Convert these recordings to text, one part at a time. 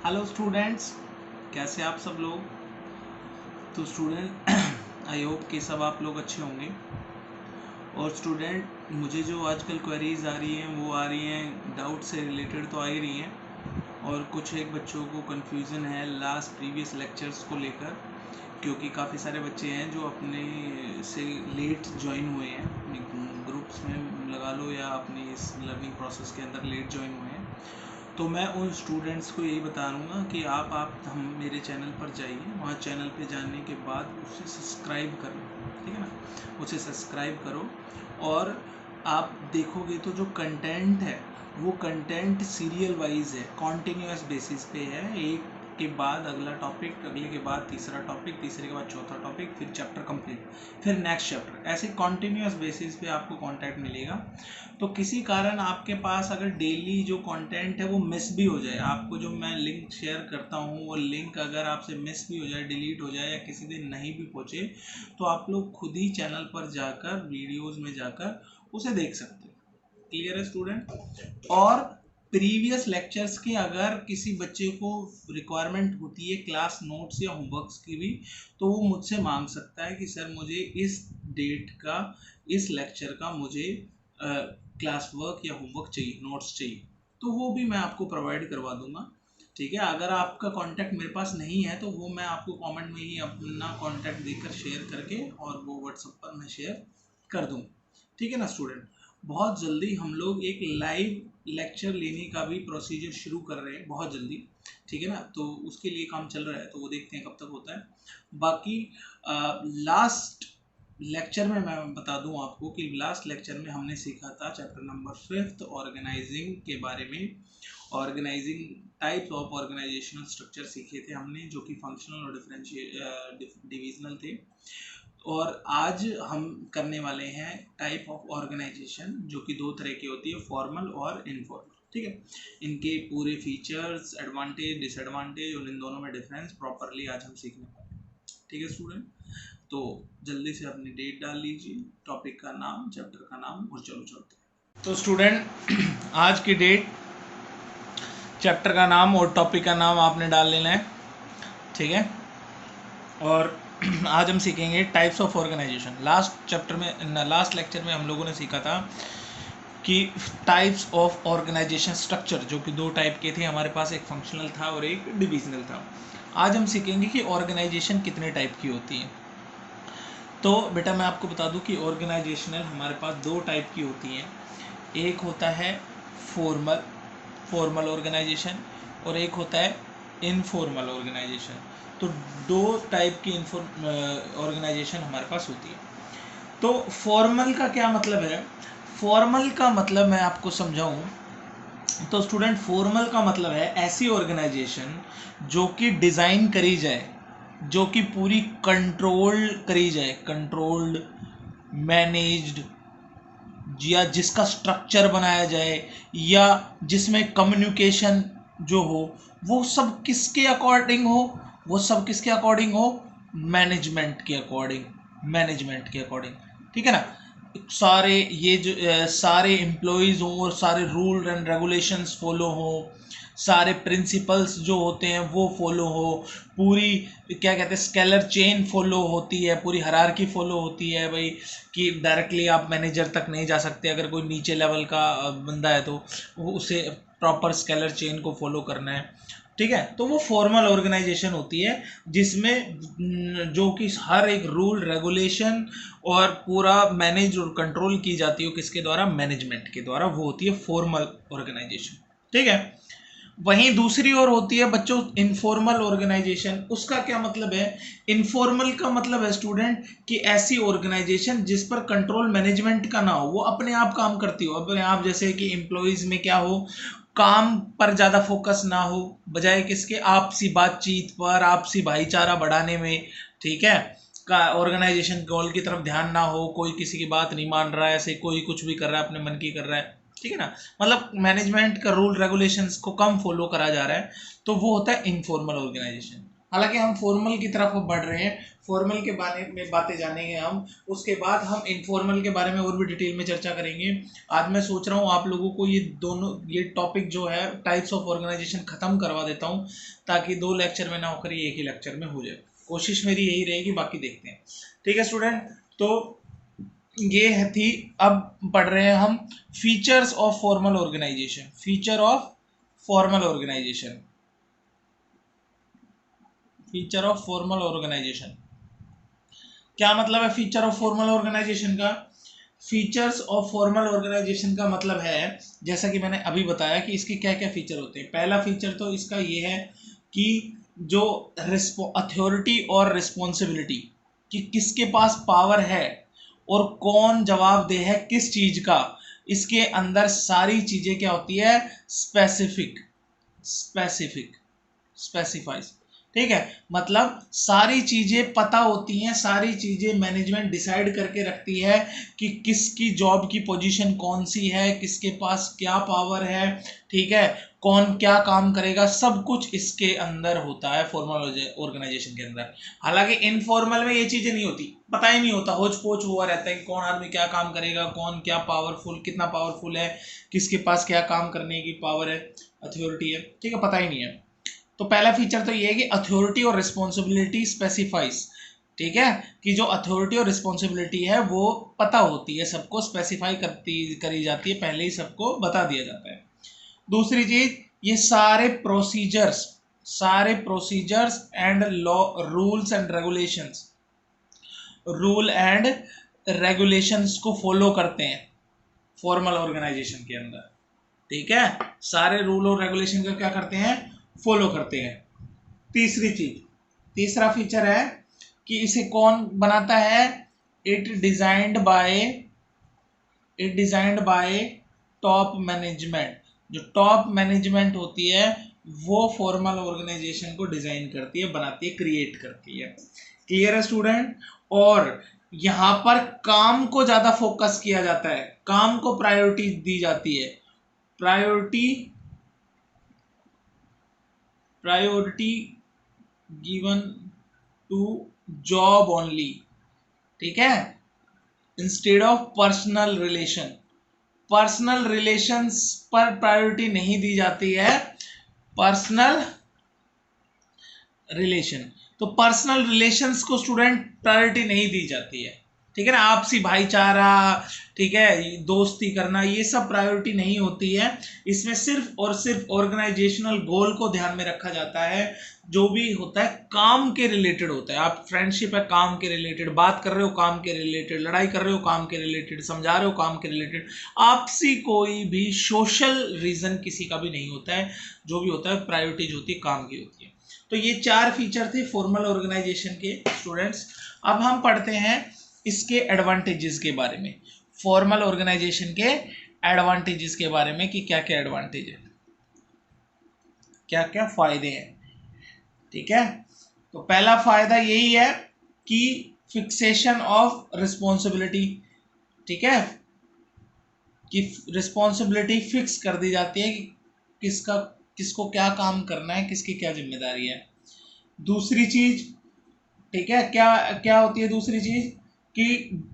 Hello students, कैसे आप सब लोग। तो स्टूडेंट आई होप कि सब आप लोग अच्छे होंगे। और स्टूडेंट मुझे जो आजकल क्वेरीज आ रही हैं वो आ रही हैं डाउट से रिलेटेड तो आ ही रही हैं। और कुछ एक बच्चों को कन्फ्यूज़न है लास्ट प्रीवियस लेक्चर्स को लेकर, क्योंकि काफ़ी सारे बच्चे हैं जो अपने से लेट ज्वाइन हुए हैं, अपने ग्रुप्स में लगा लो या अपनी इस लर्निंग प्रोसेस के अंदर लेट ज्वाइन हुए हैं। तो मैं उन स्टूडेंट्स को यही बता दूँगा कि आप हम मेरे चैनल पर जाइए, वहाँ चैनल पे जाने के बाद उसे सब्सक्राइब करो, ठीक है ना। उसे सब्सक्राइब करो और आप देखोगे तो जो कंटेंट है वो कंटेंट सीरियल वाइज है, कॉन्टिन्यूस बेसिस पे है। एक के बाद अगला टॉपिक, अगले के बाद तीसरा टॉपिक, तीसरे के बाद चौथा टॉपिक, फिर चैप्टर कंप्लीट, फिर नेक्स्ट चैप्टर, ऐसे कॉन्टिन्यूस बेसिस पे आपको कंटेंट मिलेगा। तो किसी कारण आपके पास अगर डेली जो कंटेंट है वो मिस भी हो जाए, आपको जो मैं लिंक शेयर करता हूँ वो लिंक अगर आपसे मिस भी हो जाए, डिलीट हो जाए या किसी दिन नहीं भी पहुँचे, तो आप लोग खुद ही चैनल पर जाकर वीडियोस में जाकर उसे देख सकते हैं। क्लियर है स्टूडेंट। और प्रीवियस लेक्चर्स की अगर किसी बच्चे को रिक्वायरमेंट होती है क्लास नोट्स या होमवर्क्स की भी, तो वो मुझसे मांग सकता है कि सर मुझे इस डेट का, इस लेक्चर का मुझे क्लास वर्क या होमवर्क चाहिए, नोट्स चाहिए, तो वो भी मैं आपको प्रोवाइड करवा दूंगा। ठीक है, अगर आपका कांटेक्ट मेरे पास नहीं है तो वो मैं आपको कमेंट में ही अपना कांटेक्ट देकर शेयर करके और वो व्हाट्सएप पर मैं शेयर कर दूंगा। ठीक है ना स्टूडेंट। बहुत जल्दी हम लोग एक लाइव लेक्चर लेने का भी प्रोसीजर शुरू कर रहे हैं, बहुत जल्दी। ठीक है ना, तो उसके लिए काम चल रहा है, तो वो देखते हैं कब तक होता है। बाकी लास्ट लेक्चर में मैं बता दूं आपको कि लास्ट लेक्चर में हमने सीखा था चैप्टर नंबर 5 ऑर्गेनाइजिंग के बारे में। Organising types of organisational structure सीखे थे हमने, जो कि फंक्शनल और डिविजनल थे। और आज हम करने वाले हैं टाइप ऑफ ऑर्गेनाइजेशन, जो कि दो तरह की होती है, फॉर्मल और इनफॉर्मल। ठीक है, इनके पूरे फीचर्स, एडवांटेज, डिसएडवांटेज और इन दोनों में डिफरेंस प्रॉपरली आज हम सीखने वाले हैं। ठीक है स्टूडेंट, तो जल्दी से अपनी डेट डाल लीजिए, टॉपिक का नाम, चैप्टर का नाम, और चलो चलते हैं। तो स्टूडेंट आज की डेट, चैप्टर का नाम और टॉपिक का नाम आपने डाल लेना है। ठीक है, और आज हम सीखेंगे types of organisation. Last chapter में, लास्ट लेक्चर में हम लोगों ने सीखा था कि टाइप्स ऑफ ऑर्गेनाइजेशन स्ट्रक्चर, जो कि दो टाइप के थे हमारे पास, एक फंक्शनल था और एक डिविजनल था। आज हम सीखेंगे कि ऑर्गेनाइजेशन कितने टाइप की होती है। तो बेटा मैं आपको बता दूं कि ऑर्गेनाइजेशनल हमारे पास दो टाइप की होती हैं। एक होता है फॉर्मल ऑर्गेनाइजेशन और एक होता है इनफॉर्मल ऑर्गेनाइजेशन। तो दो टाइप की ऑर्गेनाइजेशन हमारे पास होती है। तो फॉर्मल का क्या मतलब है? फॉर्मल का मतलब मैं आपको समझाऊं तो स्टूडेंट, फॉर्मल का मतलब है ऐसी ऑर्गेनाइजेशन जो कि डिज़ाइन करी जाए, जो कि पूरी कंट्रोल करी जाए, कंट्रोल्ड, मैनेज्ड, या जिसका स्ट्रक्चर बनाया जाए, या जिसमें कम्युनिकेशन जो हो, वो सब किसके अकॉर्डिंग हो? वो सब किसके अकॉर्डिंग हो? मैनेजमेंट के अकॉर्डिंग, मैनेजमेंट के अकॉर्डिंग। ठीक है ना। सारे ये जो सारे एम्प्लॉयज़ हों और सारे रूल एंड रेगुलेशंस फॉलो हो, सारे प्रिंसिपल्स जो होते हैं वो फॉलो हो, पूरी क्या कहते हैं स्केलर चेन फॉलो होती है, पूरी हायरार्की फॉलो होती है भाई, कि डायरेक्टली आप मैनेजर तक नहीं जा सकते, अगर कोई नीचे लेवल का बंदा है तो वो उसे प्रॉपर स्केलर चेन को फॉलो करना है। ठीक है, तो वो फॉर्मल ऑर्गेनाइजेशन होती है जिसमें जो कि हर एक रूल रेगुलेशन और पूरा मैनेज और कंट्रोल की जाती है, किसके द्वारा? मैनेजमेंट के द्वारा। वो होती है फॉर्मल ऑर्गेनाइजेशन। ठीक है, वहीं दूसरी ओर होती है बच्चों इनफॉर्मल ऑर्गेनाइजेशन। उसका क्या मतलब है? इनफॉर्मल का मतलब है स्टूडेंट कि ऐसी ऑर्गेनाइजेशन जिस पर कंट्रोल मैनेजमेंट का ना हो, वो अपने आप काम करती हो अपने आप, जैसे कि एम्प्लॉयज में क्या हो, काम पर ज़्यादा फोकस ना हो, बजाय किसके? आपसी बातचीत पर, आपसी भाईचारा बढ़ाने में। ठीक है, का ऑर्गेनाइजेशन गोल की तरफ ध्यान ना हो, कोई किसी की बात नहीं मान रहा है, ऐसे कोई कुछ भी कर रहा है, अपने मन की कर रहा है। ठीक है ना, मतलब मैनेजमेंट का रूल रेगुलेशंस को कम फॉलो करा जा रहा है, तो वो होता है इनफॉर्मल ऑर्गेनाइजेशन। हालांकि हम फॉर्मल की तरफ बढ़ रहे हैं, फॉर्मल के बारे में बातें जानेंगे हम, उसके बाद हम इनफॉर्मल के बारे में और भी डिटेल में चर्चा करेंगे। आज मैं सोच रहा हूँ आप लोगों को ये टॉपिक जो है टाइप्स ऑफ ऑर्गेनाइजेशन खत्म करवा देता हूँ, ताकि 2 लेक्चर में ना होकर ये एक ही लेक्चर में हो जाए। कोशिश मेरी यही रहेगी, बाकी देखते हैं। ठीक है स्टूडेंट, तो ये थी। अब पढ़ रहे हैं हम features of formal organisation. Feature of formal organisation, feature of formal organisation क्या मतलब है? फीचर ऑफ फॉर्मल ऑर्गेनाइजेशन का, फीचर्स ऑफ फॉर्मल ऑर्गेनाइजेशन का मतलब है, जैसा कि मैंने अभी बताया कि इसके क्या क्या फीचर होते हैं। पहला फीचर तो इसका ये है कि जो अथॉरिटी और रिस्पॉन्सिबिलिटी, कि किसके पास पावर है और कौन जवाबदेह है किस चीज का, इसके अंदर सारी चीजें क्या होती है? Specific, specific, specifies. ठीक है, मतलब सारी चीजें पता होती हैं, सारी चीजें मैनेजमेंट डिसाइड करके रखती है कि किसकी जॉब की पोजीशन कौन सी है, किसके पास क्या पावर है, ठीक है, कौन क्या काम करेगा, सब कुछ इसके अंदर होता है फॉर्मल ऑर्गेनाइजेशन के अंदर। हालांकि इनफॉर्मल में ये चीजें नहीं होती, पता ही नहीं होता, होच पोच हुआ रहता है कि कौन आदमी क्या काम करेगा, कौन क्या पावरफुल, कितना पावरफुल है, किसके पास क्या काम करने की पावर है, अथॉरिटी है, ठीक है, पता ही नहीं है। तो पहला फीचर तो ये है कि अथॉरिटी और रिस्पॉन्सिबिलिटी स्पेसिफाइज, ठीक है, कि जो अथॉरिटी और रिस्पॉन्सिबिलिटी है वो पता होती है, सबको स्पेसिफाई करी जाती है, पहले ही सबको बता दिया जाता है। दूसरी चीज, ये सारे procedures and law, rules and regulations, rule and regulations को फॉलो करते हैं फॉर्मल ऑर्गेनाइजेशन के अंदर। ठीक है, सारे रूल और रेगुलेशन का क्या करते हैं? फॉलो करते हैं। तीसरी चीज, तीसरा फीचर है कि इसे कौन बनाता है? It designed bye top management. जो टॉप मैनेजमेंट होती है वो फॉर्मल ऑर्गेनाइजेशन को डिजाइन करती है, बनाती है, क्रिएट करती है। क्लियर है स्टूडेंट? और यहां पर काम को ज्यादा फोकस किया जाता है, काम को प्रायोरिटी दी जाती है, priority priority given to job only. ठीक है, instead of personal relation, personal relations पर प्रायोरिटी नहीं दी जाती है, पर्सनल रिलेशन, तो पर्सनल रिलेशंस को स्टूडेंट प्रायोरिटी नहीं दी जाती है। ठीक है ना, आपसी भाईचारा, ठीक है, दोस्ती करना, ये सब प्रायोरिटी नहीं होती है। इसमें सिर्फ और सिर्फ ऑर्गेनाइजेशनल गोल को ध्यान में रखा जाता है। जो भी होता है काम के रिलेटेड होता है। आप फ्रेंडशिप है काम के रिलेटेड, बात कर रहे हो काम के रिलेटेड, लड़ाई कर रहे हो काम के रिलेटेड, समझा रहे हो काम के रिलेटेड, आपसी कोई भी सोशल रीजन किसी का भी नहीं होता है। जो भी होता है प्रायोरिटीज होती है, काम की होती है। तो ये 4 फीचर थे फॉर्मल ऑर्गेनाइजेशन के स्टूडेंट्स। अब हम पढ़ते हैं इसके एडवांटेजेस के बारे में, फॉर्मल ऑर्गेनाइजेशन के एडवांटेजेस के बारे में, कि क्या क्या एडवांटेज है, क्या क्या फायदे हैं। ठीक है, तो पहला फायदा यही है कि फिक्सेशन ऑफ रिस्पॉन्सिबिलिटी। ठीक है, कि रिस्पॉन्सिबिलिटी फिक्स कर दी जाती है कि किसका किसको क्या काम करना है, किसकी क्या जिम्मेदारी है। दूसरी चीज, ठीक है, क्या क्या होती है दूसरी चीज? कि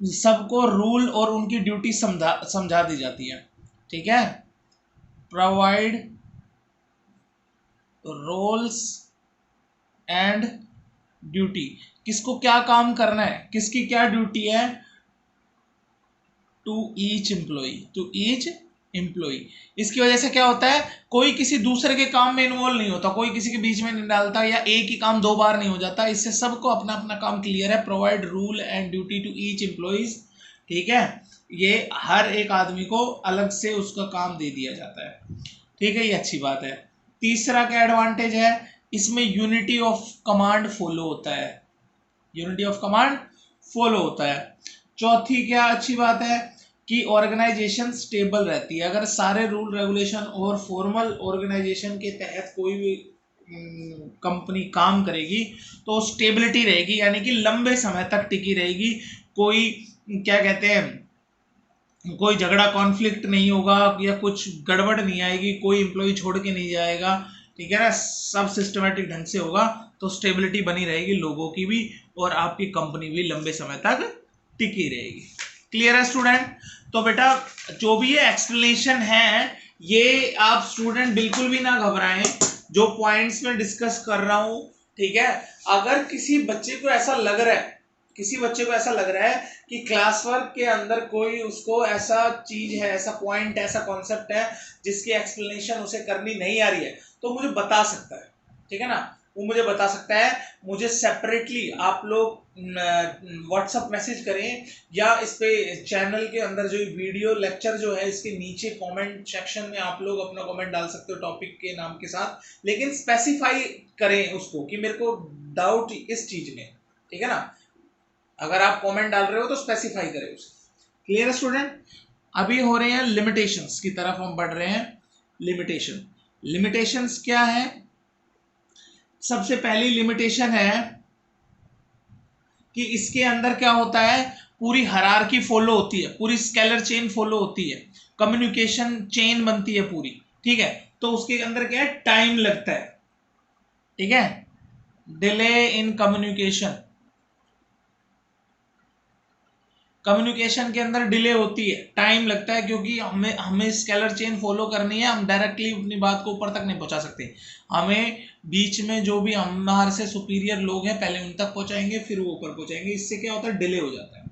सबको रूल और उनकी ड्यूटी समझा दी जाती है। ठीक है, प्रोवाइड रोल्स एंड ड्यूटी, किसको क्या काम करना है, किसकी क्या ड्यूटी है, टू ईच एम्प्लॉय। इसकी वजह से क्या होता है, कोई किसी दूसरे के काम में इन्वॉल्व नहीं होता, कोई किसी के बीच में नहीं डालता, या एक ही काम 2 बार नहीं हो जाता। इससे सबको अपना अपना काम क्लियर है। Provide rule and duty to each employees. ठीक है, ये हर एक आदमी को अलग से उसका काम दे दिया जाता है। ठीक है, ये अच्छी बात है। तीसरा क्या एडवांटेज है? इसमें यूनिटी ऑफ कमांड फॉलो होता है, यूनिटी ऑफ कमांड फॉलो होता है। चौथी क्या अच्छी बात है? कि ऑर्गेनाइजेशन स्टेबल रहती है। अगर सारे रूल रेगुलेशन और फॉर्मल ऑर्गेनाइजेशन के तहत कोई भी कंपनी काम करेगी तो स्टेबिलिटी रहेगी, यानी कि लंबे समय तक टिकी रहेगी। कोई क्या कहते हैं, कोई झगड़ा कॉन्फ्लिक्ट नहीं होगा, या कुछ गड़बड़ नहीं आएगी, कोई एम्प्लॉय छोड़ के नहीं जाएगा। ठीक है ना, सब सिस्टमेटिक ढंग से होगा तो स्टेबिलिटी बनी रहेगी लोगों की भी, और आपकी कंपनी भी लंबे समय तक टिकी रहेगी। क्लियर है स्टूडेंट? तो बेटा जो भी ये एक्सप्लेनेशन है, ये आप स्टूडेंट बिल्कुल भी ना घबराएं, जो पॉइंट्स में डिस्कस कर रहा हूं, ठीक है। अगर किसी बच्चे को ऐसा लग रहा है, किसी बच्चे को ऐसा लग रहा है कि क्लास वर्क के अंदर कोई उसको ऐसा चीज है, ऐसा पॉइंट, ऐसा कॉन्सेप्ट है जिसकी एक्सप्लेनेशन उसे करनी नहीं आ रही है, तो मुझे बता सकता है, ठीक है ना, वो मुझे बता सकता है। मुझे सेपरेटली आप लोग व्हाट्सएप मैसेज करें, या इस पे चैनल के अंदर जो वीडियो लेक्चर जो है इसके नीचे कमेंट सेक्शन में आप लोग अपना कमेंट डाल सकते हो टॉपिक के नाम के साथ, लेकिन स्पेसिफाई करें उसको कि मेरे को डाउट इस चीज में, ठीक है ना। अगर आप कमेंट डाल रहे हो तो स्पेसिफाई करें उसे। क्लियर है स्टूडेंट? अभी हो रहे हैं लिमिटेशंस की तरफ हम बढ़ रहे हैं। लिमिटेशंस क्या है? सबसे पहली लिमिटेशन है कि इसके अंदर क्या होता है, पूरी हायरार्की फॉलो होती है, पूरी स्केलर चेन फॉलो होती है, कम्युनिकेशन चेन बनती है पूरी, ठीक है। तो उसके अंदर क्या है, टाइम लगता है, ठीक है, डिले इन कम्युनिकेशन, कम्युनिकेशन के अंदर डिले होती है, टाइम लगता है, क्योंकि हमें हमें स्केलर चेन फॉलो करनी है, हम डायरेक्टली अपनी बात को ऊपर तक नहीं पहुंचा सकते, हमें बीच में जो भी हमारे से सुपीरियर लोग हैं पहले उन तक पहुंचाएंगे, फिर वो ऊपर पहुंचाएंगे, इससे क्या होता है, डिले हो जाता है,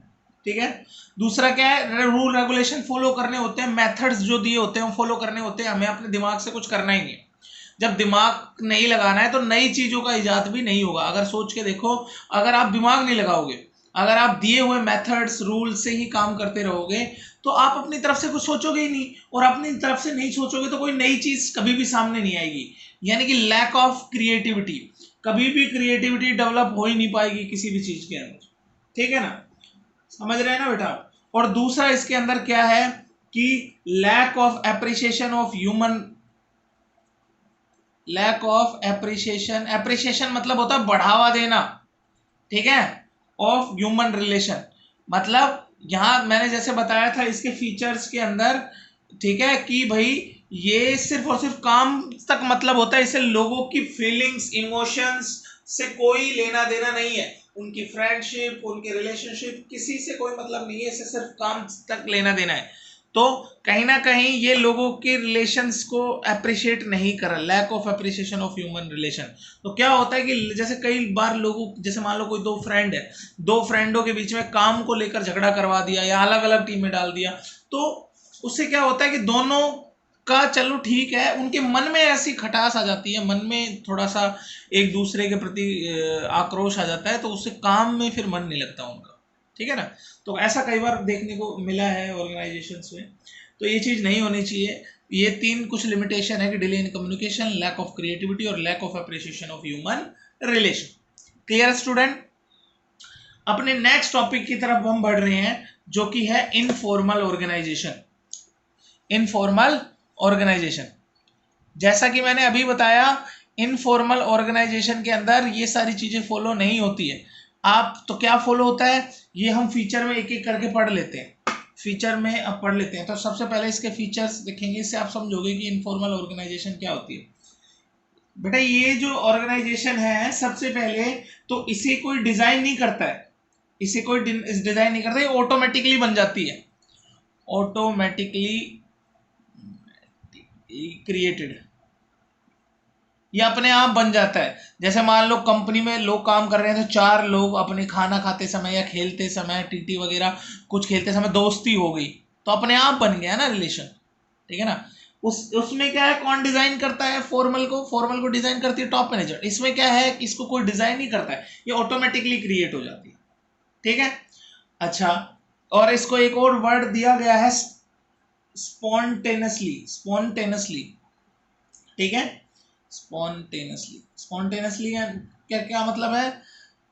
ठीक है। दूसरा क्या है, रूल रेगुलेशन फॉलो करने होते हैं, मेथड्स जो दिए होते हैं फॉलो करने होते हैं, हमें अपने दिमाग से कुछ करना ही नहीं है। जब दिमाग नहीं लगाना है तो नई चीजों का इजाद भी नहीं होगा। अगर सोच के देखो, अगर आप दिमाग नहीं लगाओगे, अगर आप दिए हुए मेथड्स रूल से ही काम करते रहोगे, तो आप अपनी तरफ से कुछ सोचोगे ही नहीं, और अपनी तरफ से नहीं सोचोगे तो कोई नई चीज कभी भी सामने नहीं आएगी, यानी कि लैक ऑफ क्रिएटिविटी, कभी भी क्रिएटिविटी डेवलप हो ही नहीं पाएगी किसी भी चीज के अंदर, ठीक है ना, समझ रहे हैं ना बेटा। और दूसरा इसके अंदर क्या है कि lack of appreciation of human, lack of appreciation, appreciation मतलब होता है बढ़ावा देना, ठीक है, ऑफ ह्यूमन रिलेशन, मतलब यहां मैंने जैसे बताया था इसके फीचर्स के अंदर, ठीक है, कि भाई ये सिर्फ और सिर्फ काम तक मतलब होता है, इससे लोगों की फीलिंग्स इमोशंस से कोई लेना देना नहीं है, उनकी फ्रेंडशिप उनके रिलेशनशिप किसी से कोई मतलब नहीं है, इससे सिर्फ काम तक लेना देना है। तो कहीं ना कहीं ये लोगों के रिलेशंस को अप्रिशिएट नहीं कर रहा, lack of appreciation of human relation. तो क्या होता है कि जैसे कई बार लोगों, जैसे मान लो कोई दो फ्रेंड है, दो फ्रेंडों के बीच में काम को लेकर झगड़ा करवा दिया या अलग अलग टीम में डाल दिया, तो उससे क्या होता है कि दोनों का चलो ठीक है, उनके मन में ऐसी खटास आ जाती है, मन में थोड़ा सा एक दूसरे के प्रति आक्रोश आ जाता है, तो उससे काम में फिर मन नहीं लगता उनका, ठीक है ना। तो ऐसा कई बार देखने को मिला है ऑर्गेनाइजेशंस में, तो ये चीज़ नहीं होनी चाहिए। ये तीन कुछ लिमिटेशन है कि delay in communication, lack of creativity और lack of appreciation of human relation. Clear student? अपने नेक्स्ट टॉपिक की तरफ हम बढ़ रहे हैं, जो कि है इनफॉर्मल ऑर्गेनाइजेशन। इनफॉर्मल ऑर्गेनाइजेशन, जैसा कि मैंने अभी बताया, इनफॉर्मल ऑर्गेनाइजेशन के अंदर ये सारी चीजें फॉलो नहीं होती है। आप तो क्या फॉलो होता है, ये हम फीचर में एक एक करके पढ़ लेते हैं, फीचर में अब पढ़ लेते हैं। तो सबसे पहले इसके फीचर्स देखेंगे, इससे आप समझोगे कि इनफॉर्मल ऑर्गेनाइजेशन क्या होती है। बेटा ये जो ऑर्गेनाइजेशन है, सबसे पहले तो इसे कोई डिजाइन नहीं करता है, इसे कोई डिजाइन नहीं करता, ये ऑटोमेटिकली बन जाती है, ऑटोमेटिकली क्रिएटेड, ये अपने आप बन जाता है। जैसे मान लो कंपनी में लोग काम कर रहे हैं, तो चार लोग अपने खाना खाते समय या खेलते समय, टीटी वगैरह कुछ खेलते समय दोस्ती हो गई, तो अपने आप बन गया ना रिलेशन, ठीक है ना। उसमें क्या है, कौन डिजाइन करता है, फॉर्मल को डिजाइन करती है टॉप मैनेजर। इसमें क्या है कि इसको कोई डिजाइन नहीं करता है, ये ऑटोमेटिकली क्रिएट हो जाती है, ठीक है। अच्छा, और इसको एक और वर्ड दिया गया है, स्पॉन्टेनियसली, ठीक है, स्पॉन्टेनियसली क्या क्या मतलब है,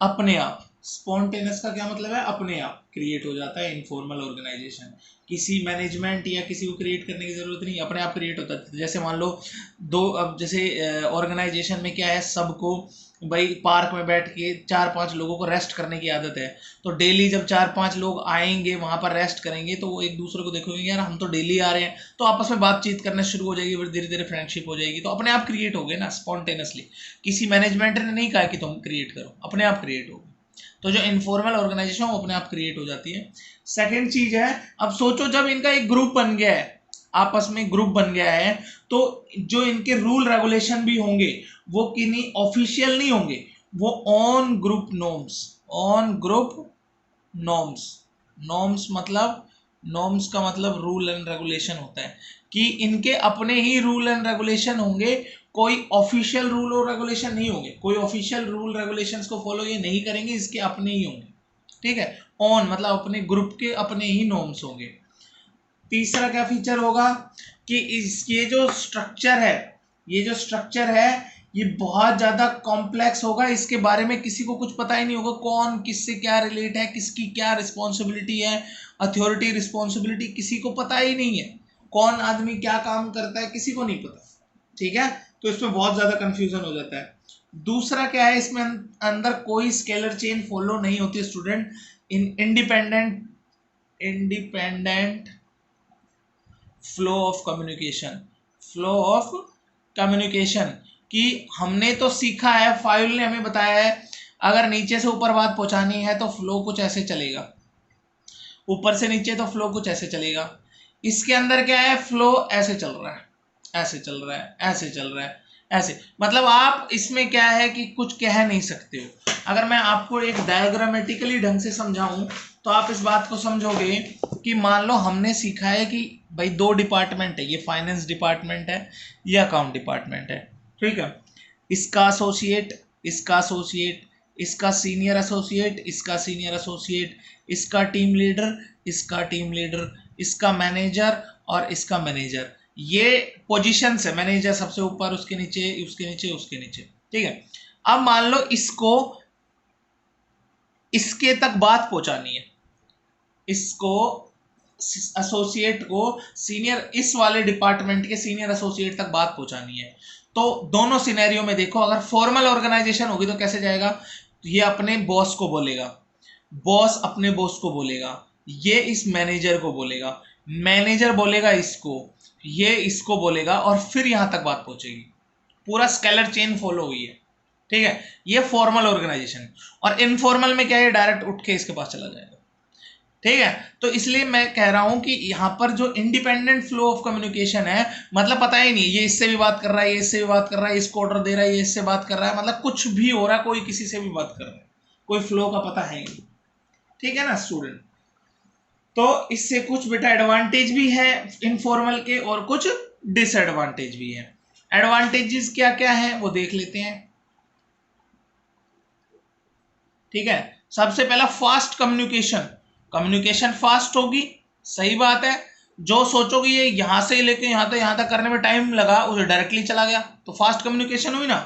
अपने आप, स्पॉन्टेनियस का क्या मतलब है, अपने आप क्रिएट हो जाता है इनफॉर्मल ऑर्गेनाइजेशन, किसी मैनेजमेंट या किसी को क्रिएट करने की जरूरत नहीं, अपने आप क्रिएट होता है। जैसे मान लो दो, अब जैसे ऑर्गेनाइजेशन में क्या है, सबको भाई पार्क में बैठ के 4-5 लोगों को रेस्ट करने की आदत है, तो डेली जब 4-5 लोग आएंगे वहां पर रेस्ट करेंगे तो वो एक दूसरे को देखोगे यार हम तो डेली आ रहे हैं, तो आपस में बातचीत करना शुरू हो जाएगी, फिर धीरे धीरे फ्रेंडशिप हो जाएगी, तो अपने आप क्रिएट हो गए ना स्पॉन्टेनियसली, किसी मैनेजमेंट ने नहीं कहा कि तुम क्रिएट करो, अपने आप क्रिएट हो गए। तो जो इनफॉर्मल ऑर्गेनाइजेशन वो अपने आप क्रिएट हो जाती है। सेकेंड चीज है, अब सोचो जब इनका एक ग्रुप बन गया है, आपस में ग्रुप बन गया है, तो जो इनके रूल रेगुलेशन भी होंगे वो किन्हीं ऑफिशियल नहीं होंगे, वो on group norms, on group norms, norms मतलब, नॉर्म्स का मतलब रूल एंड रेगुलेशन होता है, कि इनके अपने ही रूल एंड रेगुलेशन होंगे, कोई ऑफिशियल रूल और रेगुलेशन नहीं होंगे, कोई ऑफिशियल रूल रेगुलेशंस को फॉलो ये नहीं करेंगे, इसके अपने ही होंगे, ठीक है। ऑन मतलब अपने ग्रुप के अपने ही नॉर्म्स होंगे। तीसरा क्या फीचर होगा कि ये जो स्ट्रक्चर है, ये जो स्ट्रक्चर है ये बहुत ज्यादा कॉम्प्लेक्स होगा, इसके बारे में किसी को कुछ पता ही नहीं होगा, कौन किससे क्या रिलेट है, किसकी क्या रिस्पॉन्सिबिलिटी है, अथॉरिटी रिस्पॉन्सिबिलिटी किसी को पता ही नहीं है, कौन आदमी क्या काम करता है किसी को नहीं पता, ठीक है। तो इसमें बहुत ज्यादा कंफ्यूजन हो जाता है। दूसरा क्या है, इसमें अंदर कोई स्केलर चेन फॉलो नहीं होती student, independent independent flow of communication, flow of communication, कि हमने तो सीखा है, फाइल ने हमें बताया है अगर नीचे से ऊपर बात पहुंचानी है तो फ्लो कुछ ऐसे चलेगा, ऊपर से नीचे तो फ्लो कुछ ऐसे चलेगा, इसके अंदर क्या है, फ्लो ऐसे चल रहा है, ऐसे चल रहा है, ऐसे चल रहा है, ऐसे, मतलब आप इसमें क्या है कि कुछ कह नहीं सकते हो। अगर मैं आपको एक डायग्रामेटिकली ढंग से समझाऊं तो आप इस बात को समझोगे कि मान लो हमने सीखा है कि भाई दो डिपार्टमेंट है, ये फाइनेंस डिपार्टमेंट है, ये अकाउंट डिपार्टमेंट है, ठीक है, इसका एसोसिएट, इसका एसोसिएट, इसका सीनियर एसोसिएट, इसका सीनियर एसोसिएट, इसका टीम लीडर, इसका टीम लीडर, इसका मैनेजर और इसका मैनेजर, ये पोजीशंस है, मैनेजर सबसे ऊपर, उसके नीचे, उसके नीचे, उसके नीचे, ठीक है। अब मान लो इसको इसके तक बात पहुंचानी है, इसको एसोसिएट को सीनियर, इस वाले डिपार्टमेंट के सीनियर एसोसिएट तक बात पहुंचानी है, तो दोनों सिनेरियो में देखो, अगर फॉर्मल ऑर्गेनाइजेशन होगी तो कैसे जाएगा, ये अपने बॉस को बोलेगा, बॉस अपने बॉस को बोलेगा, ये इस मैनेजर को बोलेगा, मैनेजर बोलेगा इसको, ये इसको बोलेगा, और फिर यहां तक बात पहुंचेगी, पूरा स्केलर चेन फॉलो हुई है, ठीक है। ये फॉर्मल ऑर्गेनाइजेशन। और इनफॉर्मल में क्या है, डायरेक्ट उठ के इसके पास चला जाएगा, ठीक है। तो इसलिए मैं कह रहा हूं कि यहां पर जो इंडिपेंडेंट फ्लो ऑफ कम्युनिकेशन है, मतलब पता ही नहीं ये इससे भी बात कर रहा है, ये इससे भी बात कर रहा है, इसको ऑर्डर दे रहा है, ये इससे बात कर रहा है, मतलब कुछ भी हो रहा है, कोई किसी से भी बात कर रहा है, कोई फ्लो का पता है नहीं, ठीक है ना स्टूडेंट। तो इससे कुछ बेटा एडवांटेज भी है इनफॉर्मल के और कुछ डिसएडवांटेज भी है। एडवांटेजेस क्या क्या है वो देख लेते हैं, ठीक है। सबसे पहला फास्ट कम्युनिकेशन, कम्युनिकेशन फास्ट होगी, सही बात है, जो सोचोगे ये यहां से लेके यहां तक करने में टाइम लगा उसे डायरेक्टली चला गया, तो फास्ट कम्युनिकेशन हुई ना,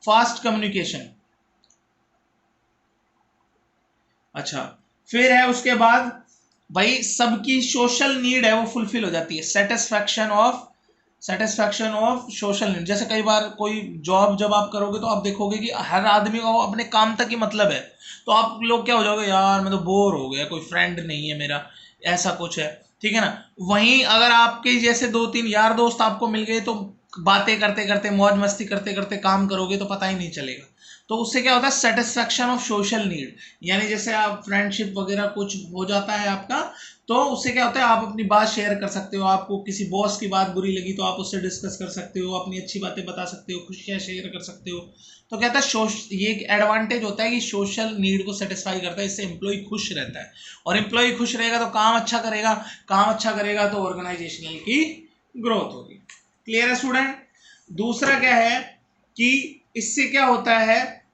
फास्ट कम्युनिकेशन। अच्छा, फिर है उसके बाद भाई सबकी सोशल नीड है वो फुलफिल हो जाती है, सेटिस्फैक्शन ऑफ सोशल नीड। जैसे कई बार कोई जॉब जब आप करोगे तो आप देखोगे कि हर आदमी को अपने काम तक ही मतलब है, तो आप लोग क्या हो जाओगे, यार मैं तो बोर हो गया, कोई फ्रेंड नहीं है मेरा, ऐसा कुछ है, ठीक है ना। वहीं अगर आपके जैसे 2-3 यार दोस्त आपको मिल गए तो बातें करते करते, मौज मस्ती करते करते काम करोगे तो पता ही नहीं चलेगा, तो उससे क्या होता है, सेटिस्फैक्शन ऑफ सोशल नीड, यानी जैसे आप फ्रेंडशिप वगैरह कुछ हो जाता है आपका, तो उससे क्या होता है, आप अपनी बात शेयर कर सकते हो, आपको किसी बॉस की बात बुरी लगी तो आप उससे डिस्कस कर सकते हो, अपनी अच्छी बातें बता सकते हो, खुशियां शेयर कर सकते हो, तो कहता है ये एक एडवांटेज होता है कि सोशल नीड को सेटिस्फाई करता है, इससे एम्प्लॉय खुश रहता है, और एम्प्लॉय खुश रहेगा तो काम अच्छा करेगा, काम अच्छा करेगा तो ऑर्गेनाइजेशनल की ग्रोथ होगी। क्लियर है स्टूडेंट। दूसरा क्या है कि इससे क्या होता है,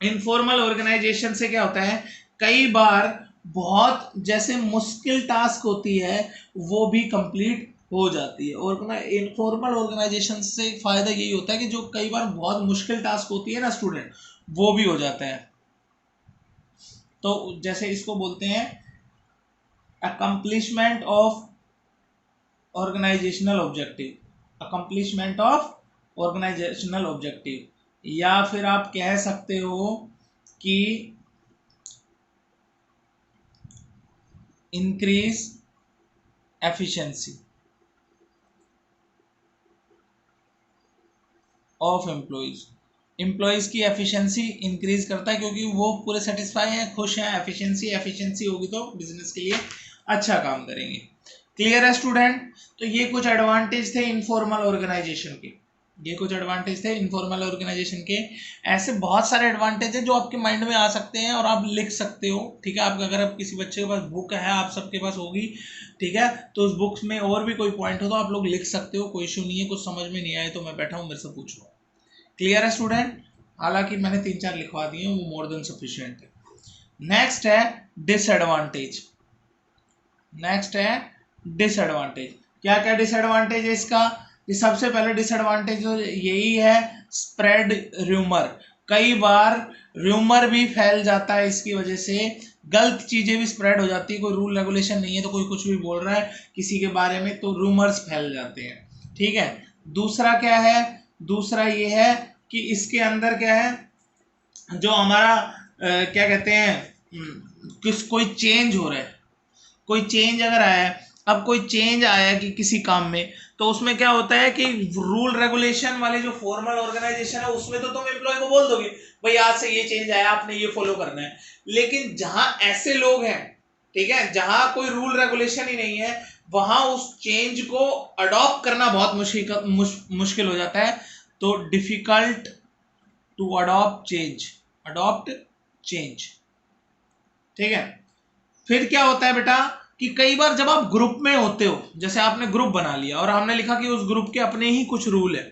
इनफॉर्मल ऑर्गेनाइजेशन से क्या होता है, कई बार बहुत जैसे मुश्किल टास्क होती है वो भी कंप्लीट हो जाती है, और इनफॉर्मल ऑर्गेनाइजेशन से फायदा यही होता है कि जो कई बार बहुत मुश्किल टास्क होती है ना स्टूडेंट, वो भी हो जाता है। तो जैसे इसको बोलते हैं accomplishment of organisational objective, accomplishment of organisational objective, या फिर आप कह सकते हो कि increase efficiency of employees, employees की एफिशिएंसी इंक्रीज करता है क्योंकि वो पूरे सेटिस्फाई हैं, खुश हैं, एफिशिएंसी होगी तो बिजनेस के लिए अच्छा काम करेंगे। क्लियर है स्टूडेंट? तो ये कुछ एडवांटेज थे इनफॉर्मल ऑर्गेनाइजेशन के, ये कुछ एडवांटेज थे इनफॉर्मल ऑर्गेनाइजेशन के। ऐसे बहुत सारे एडवांटेज हैं जो आपके माइंड में आ सकते हैं और आप लिख सकते हो, ठीक है। आपका अगर आप किसी बच्चे के पास बुक है, आप सबके पास होगी, ठीक है, तो उस बुक्स में और भी कोई पॉइंट हो तो आप लोग लिख सकते हो, कोई इशू नहीं है। कुछ समझ में नहीं आए तो मैं बैठा हूँ, मेरे से पूछ लो। क्लियर है स्टूडेंट? हालांकि मैंने 3-4 लिखवा दिए, वो मोर देन सफिशिएंट है। नेक्स्ट है डिसएडवांटेज, नेक्स्ट है डिसएडवांटेज। क्या क्या डिसएडवांटेज है इसका? ये सबसे पहले डिसएडवांटेज यही है, स्प्रेड र्यूमर। कई बार र्यूमर भी फैल जाता है, इसकी वजह से गलत चीजें भी स्प्रेड हो जाती है। कोई रूल रेगुलेशन नहीं है तो कोई कुछ भी बोल रहा है किसी के बारे में, तो रूमर्स फैल जाते हैं, ठीक है। दूसरा क्या है? दूसरा ये है कि इसके अंदर क्या है, जो हमारा क्या कहते हैं, कोई चेंज हो रहा है, कोई चेंज अगर आया है, अब कोई चेंज आया कि किसी काम में, तो उसमें क्या होता है कि रूल रेगुलेशन वाले जो फॉर्मल ऑर्गेनाइजेशन है उसमें तो तुम एम्प्लॉय को बोल दोगे भाई आज से ये चेंज आया, आपने ये फॉलो करना है। लेकिन जहां ऐसे लोग हैं, ठीक है, जहां कोई रूल रेगुलेशन ही नहीं है, वहां उस चेंज को अडॉप्ट करना बहुत मुश्किल हो जाता है। तो डिफिकल्ट टू अडॉप्ट चेंज, ठीक है। फिर क्या होता है बेटा कि कई बार जब आप ग्रुप में होते हो, जैसे आपने ग्रुप बना लिया और हमने लिखा कि उस ग्रुप के अपने ही कुछ रूल है,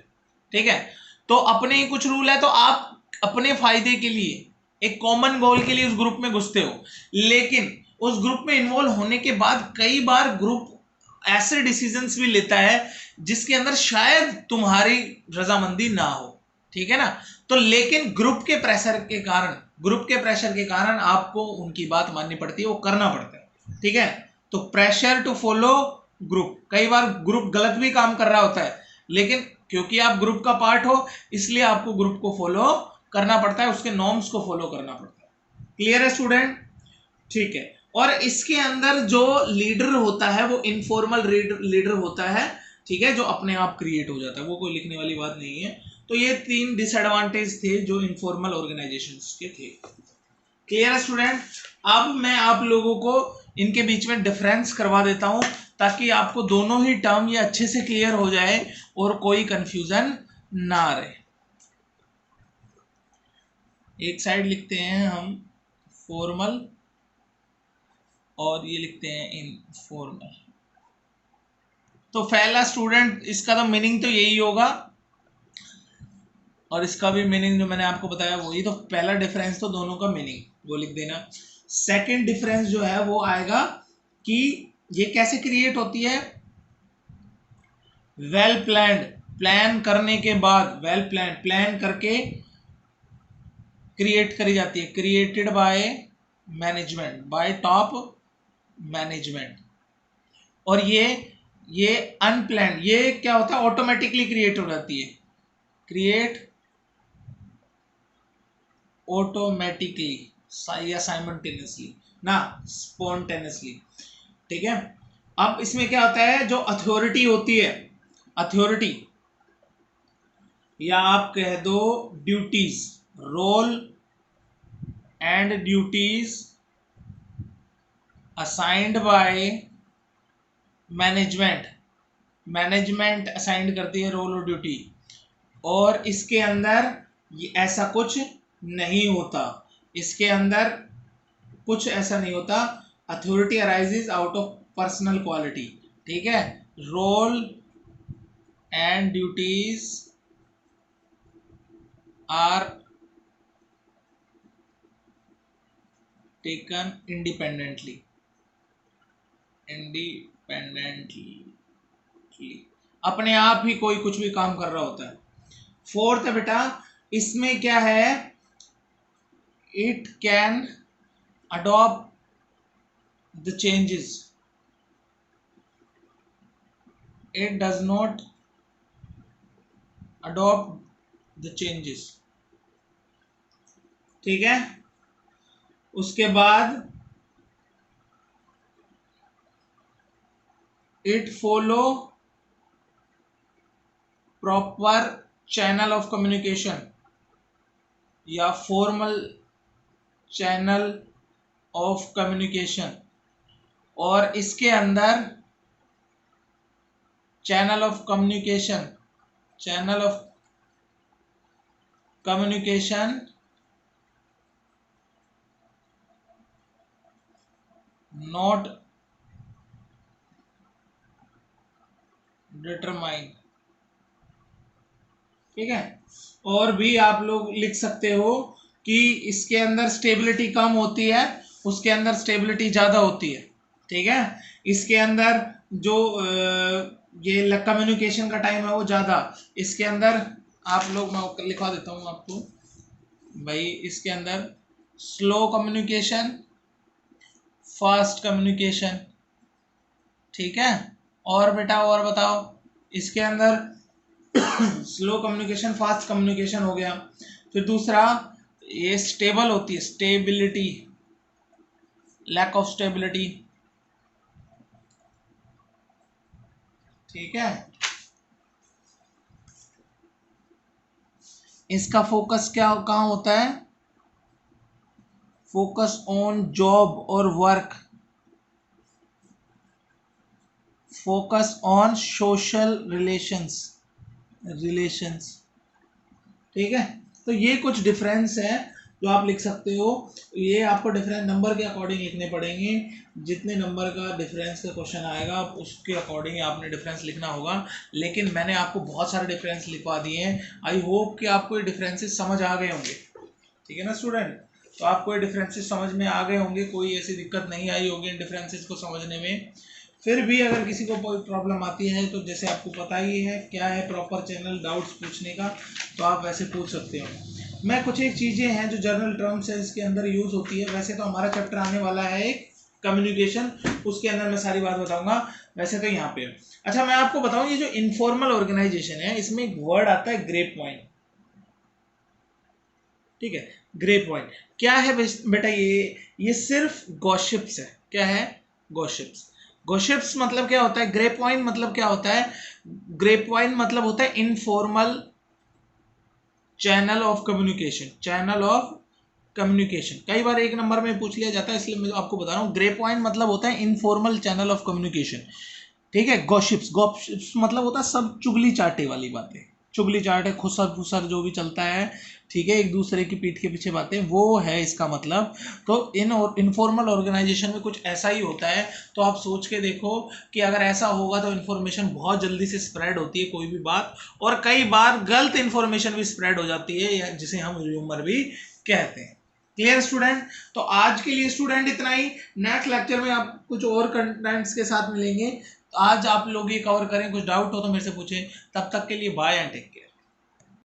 ठीक है, तो अपने ही कुछ रूल है, तो आप अपने फायदे के लिए, एक कॉमन गोल के लिए उस ग्रुप में घुसते हो। लेकिन उस ग्रुप में इन्वॉल्व होने के बाद कई बार ग्रुप ऐसे डिसीजंस भी लेता है जिसके अंदर शायद तुम्हारी रजामंदी ना हो, ठीक है ना। तो लेकिन ग्रुप के प्रेशर के कारण आपको उनकी बात माननी पड़ती है, वो करना पड़ता है, ठीक है। तो प्रेशर टू फॉलो ग्रुप, कई बार ग्रुप गलत भी काम कर रहा होता है, लेकिन क्योंकि आप ग्रुप का पार्ट हो इसलिए आपको ग्रुप को फॉलो करना पड़ता है, उसके नॉर्म्स को फॉलो करना पड़ता है। क्लियर है स्टूडेंट? ठीक है। और इसके अंदर जो लीडर होता है वो इनफॉर्मल लीडर होता है, ठीक है, जो अपने आप क्रिएट हो जाता है, वो कोई लिखने वाली बात नहीं है। तो ये 3 डिसएडवांटेज थे जो इनफॉर्मल ऑर्गेनाइजेशंस के थे। क्लियर है स्टूडेंट? अब मैं आप लोगों को इनके बीच में डिफरेंस करवा देता हूं ताकि आपको दोनों ही टर्म ये अच्छे से क्लियर हो जाए और कोई कंफ्यूजन ना रहे। एक साइड लिखते हैं हम फॉर्मल और ये लिखते हैं इनफॉर्मल। तो पहला स्टूडेंट इसका तो मीनिंग तो यही होगा और इसका भी मीनिंग जो मैंने आपको बताया वही। तो पहला डिफरेंस तो दोनों का मीनिंग वो लिख देना। सेकंड डिफरेंस जो है वो आएगा कि ये कैसे क्रिएट होती है, वेल प्लान्ड, प्लान करने के बाद, वेल प्लान करके क्रिएट करी जाती है, created by management, bye top management. और ये अनप्लान्ड, ये क्या होता है, ऑटोमेटिकली क्रिएट हो जाती है, क्रिएट ऑटोमेटिकली या साइमल्टेनियसली ना स्पॉन्टेनियसली, ठीक है। अब इसमें क्या होता है, जो अथॉरिटी होती है, अथॉरिटी या आप कह दो duties, role and duties assigned by management, management assigned करती है रोल और ड्यूटी। और इसके अंदर ये ऐसा कुछ नहीं होता, इसके अंदर कुछ ऐसा नहीं होता। Authority arises out of personal quality, ठीक है। Role and duties are taken independently, अपने आप ही कोई कुछ भी काम कर रहा होता है। फोर्थ है बेटा, इसमें क्या है, it can adopt the changes, it does not adopt the changes। ठीक है, उसके बाद it follow proper channel of communication या formal channel of communication, और इसके अंदर channel of communication not determined। ठीक है, और भी आप लोग लिख सकते हो कि इसके अंदर स्टेबिलिटी कम होती है, उसके अंदर स्टेबिलिटी ज़्यादा होती है। ठीक है, इसके अंदर जो ये कम्युनिकेशन का टाइम है वो ज़्यादा, इसके अंदर आप लोग, मैं लिखवा देता हूँ आपको भाई, इसके अंदर स्लो कम्युनिकेशन, फास्ट कम्युनिकेशन। ठीक है, और बेटा और बताओ, इसके अंदर स्लो कम्युनिकेशन, फास्ट कम्युनिकेशन हो गया। फिर दूसरा, ये स्टेबल होती है, स्टेबिलिटी, लैक ऑफ स्टेबिलिटी। ठीक है, इसका फोकस क्या कहाँ होता है, फोकस ऑन जॉब और work, focus on social relations. ठीक है, तो ये कुछ डिफरेंस है जो आप लिख सकते हो। ये आपको डिफरेंस नंबर के अकॉर्डिंग लिखने पड़ेंगे, जितने नंबर का डिफरेंस का क्वेश्चन आएगा उसके अकॉर्डिंग आपने डिफरेंस लिखना होगा। लेकिन मैंने आपको बहुत सारे डिफरेंस लिखवा दिए हैं, आई होप कि आपको ये डिफरेंसेस समझ आ गए होंगे। ठीक है ना स्टूडेंट, तो आपको ये डिफरेंसेस समझ में आ गए होंगे, कोई ऐसी दिक्कत नहीं आई होगी इन डिफरेंसेस को समझने में। फिर भी अगर किसी को कोई प्रॉब्लम आती है तो जैसे आपको पता ही है क्या है प्रॉपर चैनल डाउट्स पूछने का, तो आप वैसे पूछ सकते हो। मैं कुछ एक चीज़ें हैं जो जर्नल टर्म्स है इसके अंदर यूज़ होती है। वैसे तो हमारा चैप्टर आने वाला है एक कम्युनिकेशन, उसके अंदर मैं सारी बात बताऊंगा, वैसे तो यहाँ पे। अच्छा, मैं आपको बताऊं, ये जो इनफॉर्मल ऑर्गेनाइजेशन है इसमें एक वर्ड आता है ग्रे पॉइंट। ठीक है, ग्रे पॉइंट क्या है बेटा, ये सिर्फ गॉसिप्स है। क्या है, गॉसिप्स। गॉसिप्स मतलब क्या होता है, ग्रे पॉइंट मतलब क्या होता है, ग्रे पॉइंट मतलब होता है informal channel of communication, channel of communication. कई बार एक नंबर में पूछ लिया जाता है, इसलिए मैं आपको बता रहा हूँ, ग्रे पॉइंट मतलब होता है इनफॉर्मल चैनल ऑफ कम्युनिकेशन। ठीक है, गॉसिप्स, गॉसिप्स मतलब होता है सब चुगली चाटे वाली बातें, चुगली चाटे, खुसर फुसर जो भी चलता है, ठीक है, एक दूसरे की पीठ के पीछे बातें, वो है इसका मतलब। तो इन इनफॉर्मल ऑर्गेनाइजेशन में कुछ ऐसा ही होता है। तो आप सोच के देखो कि अगर ऐसा होगा तो इन्फॉर्मेशन बहुत जल्दी से स्प्रेड होती है कोई भी बात, और कई बार गलत इन्फॉर्मेशन भी स्प्रेड हो जाती है, या जिसे हम र्यूमर भी कहते हैं। क्लियर स्टूडेंट, तो आज के लिए स्टूडेंट इतना ही। नेक्स्ट लेक्चर में आप कुछ और कंटेंट्स के साथ मिलेंगे। आज आप लोग ये कवर करें, कुछ डाउट हो तो मेरे से पूछें। तब तक के लिए बाय एंड टेक केयर।